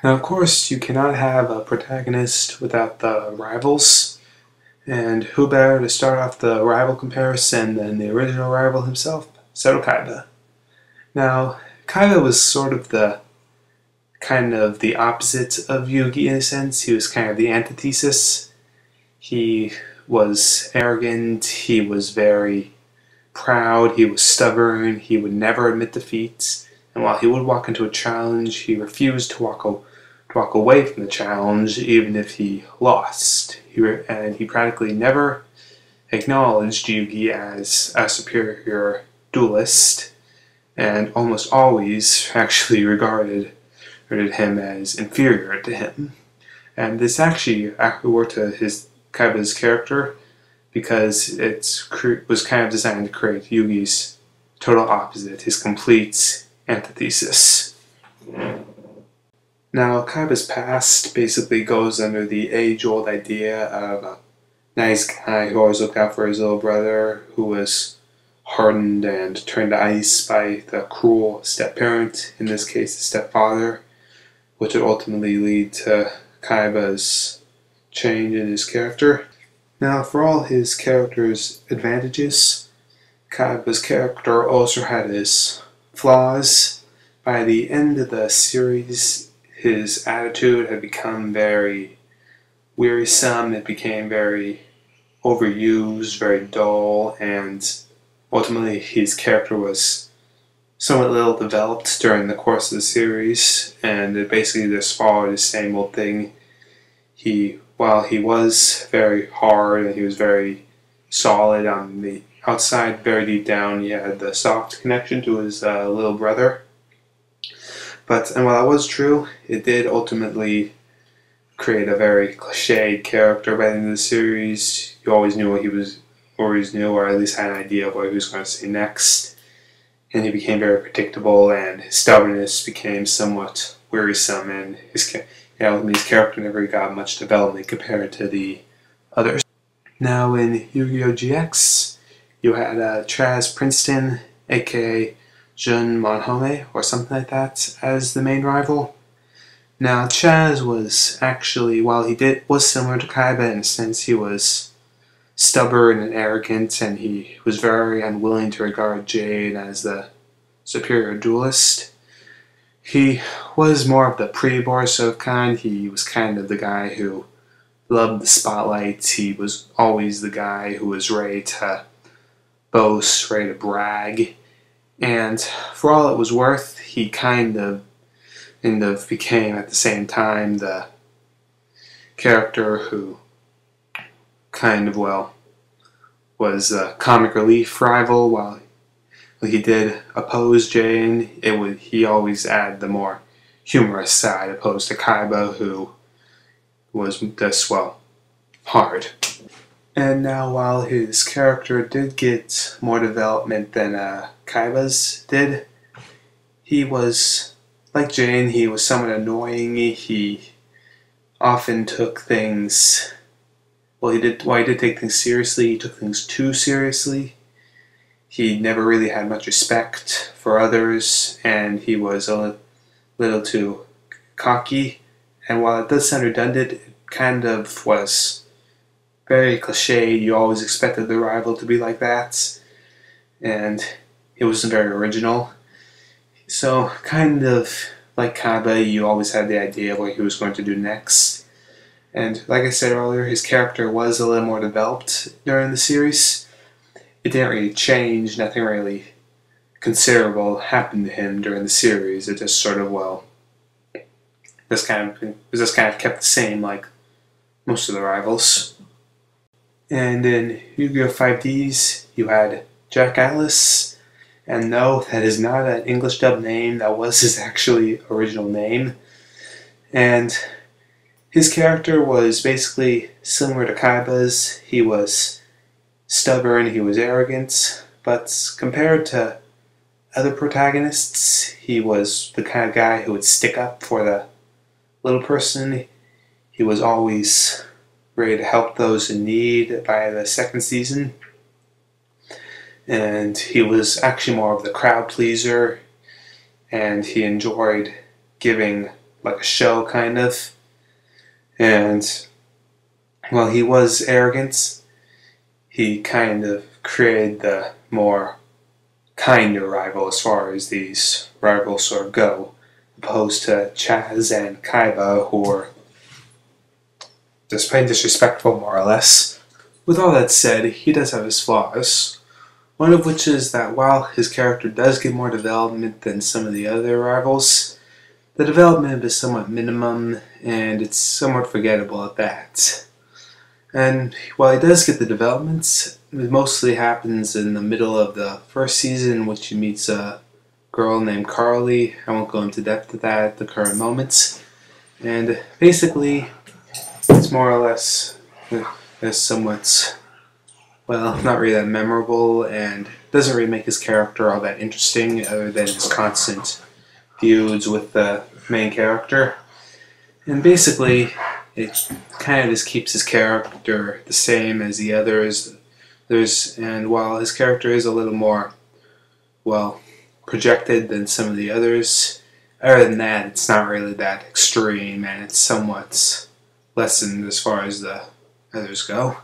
Now, of course, you cannot have a protagonist without the rivals, and who better to start off the rival comparison than the original rival himself, Seto Kaiba. Now, Kaiba was sort of the kind of the opposite of Yugi in a sense. He was kind of the antithesis. He was arrogant, he was very proud, he was stubborn, he would never admit defeat, and while he would walk into a challenge, he refused to walk away from the challenge even if he lost. And he practically never acknowledged Yugi as a superior duelist, and almost always actually regarded him as inferior to him. And this actually worked to Kaiba's character because it was kind of designed to create Yugi's total opposite, his complete antithesis. Now, Kaiba's past basically goes under the age-old idea of a nice guy who always looked out for his little brother, who was hardened and turned to ice by the cruel step-parent, in this case the stepfather, which would ultimately lead to Kaiba's change in his character. Now, for all his character's advantages, Kaiba's character also had his flaws. By the end of the series, his attitude had become very wearisome, it became very overused, very dull, and ultimately his character was somewhat little developed during the course of the series, and it basically just followed the same old thing. While he was very hard and he was very solid on the outside, very deep down, he had the soft connection to his little brother. And while that was true, it did ultimately create a very cliched character by the end of the series. You always knew what he was, or at least had an idea of what he was going to say next. And he became very predictable, and his stubbornness became somewhat wearisome, and his character never got much development compared to the others. Now, in Yu-Gi-Oh! GX, you had Chaz Princeton, aka Jun Monhome, or something like that, as the main rival. Now, Chaz was actually, while he was similar to Kaiba in a sense, he was stubborn and arrogant, and he was very unwilling to regard Jade as the superior duelist. He was more of the pre-boar sort of kind. He was kind of the guy who loved the spotlight. He was always the guy who was ready to boast, ready to brag. And for all it was worth, he kind of became at the same time the character who was a comic relief rival. While he did oppose Jane, he always added the more humorous side, opposed to Kaiba, who was just, hard. And now, while his character did get more development than Kaiba's did, he was, like Jane, he was somewhat annoying. He often took things, he did take things seriously, he took things too seriously. He never really had much respect for others, and he was a little too cocky. And while it does sound redundant, it kind of was very cliched. You always expected the rival to be like that, and it wasn't very original. So, kind of like Kaiba, you always had the idea of what he was going to do next. And like I said earlier, his character was a little more developed during the series. It didn't really change, nothing really considerable happened to him during the series. It just sort of, just kind of kept the same like most of the rivals. And in Yu-Gi-Oh! 5Ds, you had Jack Atlas, and no, that is not an English dub name, that was his actually original name. And his character was basically similar to Kaiba's. He was stubborn, he was arrogant, but compared to other protagonists, he was the kind of guy who would stick up for the little person. He was always ready to help those in need by the second season. And he was actually more of the crowd pleaser, and he enjoyed giving like a show kind of. And while he was arrogant, he kind of created the more kinder rival as far as these rivals sort of go, opposed to Chaz and Kaiba, who were just plain disrespectful more or less. With all that said, he does have his flaws. One of which is that while his character does get more development than some of the other rivals, the development is somewhat minimum and it's somewhat forgettable at that. And while he does get the developments, it mostly happens in the middle of the first season, in which he meets a girl named Carly. I won't go into depth with that at the current moment. And basically, it's more or less somewhat, well, not really that memorable, and doesn't really make his character all that interesting other than his constant feuds with the main character. And basically, it kind of just keeps his character the same as the others. And while his character is a little more, well, projected than some of the others, other than that, it's not really that extreme, and it's somewhat lessened as far as the others go.